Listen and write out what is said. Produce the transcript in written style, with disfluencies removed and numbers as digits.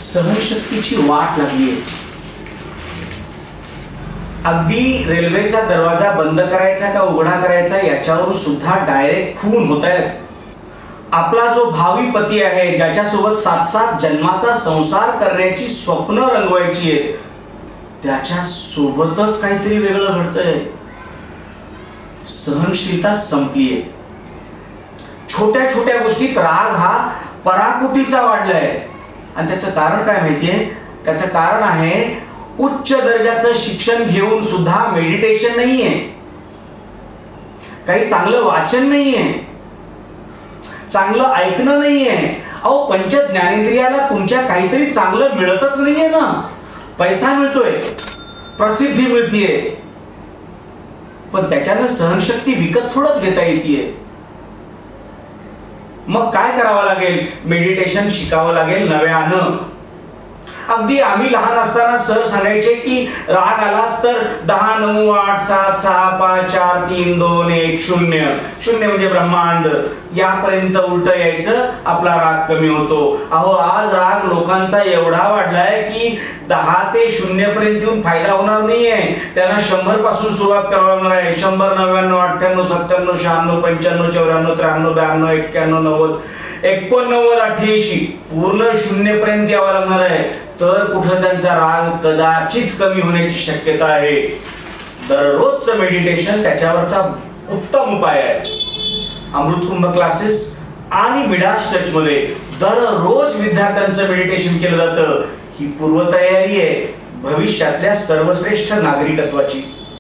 सहनशक्तीची वाट लागली आहे. अगदी रेल्वेचा दरवाजा बंद करायचा का उघडा करायचा याच्यावरून सुद्धा डायरेक्ट खून होत आहेत. आपला जो भावी पती आहे, ज्याच्यासोबत 7-7 जन्माचा संसार करण्याची स्वप्न रंगवायची आहेत, त्याच्या सोबतच काहीतरी वेगळं घडतंय. सहनशीलता संपलीये. छोट्या छोट्या गोष्टीत राग हा पराकुटीचा वाढलाय. आणि त्याचं कारण काय माहितीये? त्याचं कारण आहे उच्च दर्जाचं शिक्षण घेऊन सुद्धा मेडिटेशन नाहीये, काही चांगलं वाचन नाहीये, चांगलं ऐकणं नाहीये. अहो, पंच ज्ञानेंद्रियाला तुमच्या काहीतरी चांगलं मिळतच नाहीये ना. पैसा मिळतोय, प्रसिद्धी मिळतीये, पण त्याच्यानं सहनशक्ती विकत थोडंच घेता येते. मग काय करावं लागेल? मेडिटेशन शिकावं लागेल नव्यानं. अगदी आम्ही लहान असताना सर सांगायचे की राग आलाच तर 10, 9, 8, 7, 6, 5, 4, 3, 2, 1, 0. 0 म्हणजे ब्रह्मांड. यापर्यंत उलट यायचं, आपला राग कमी होतो. अहो, आज राग लोकांचा एवढा वाढलाय की 10 ते 0 पर्यंत येऊन फायदा होणार नाहीये. त्यांना 100 पासून सुरुवात करावी लागणार आहे. 100, 99, 98, 97, 96, 95, 94, 93, 92, 91, 90, 89, 88 पूर्ण 0 पर्यंत यावं लागणार आहे. तर कुठं त्यांचा राग कदाचित कमी होण्याची शक्यता आहे. दररोजचं मेडिटेशन त्याच्यावरचा उत्तम उपाय आहे. अमृतकुंभ क्लासेस आणि मिडास टच मध्ये दररोज विद्यार्थ्यांचं मेडिटेशन केलं जातं. ही पूर्वतयारी आहे भविष्यातल्या सर्वश्रेष्ठ नागरिकत्वाची.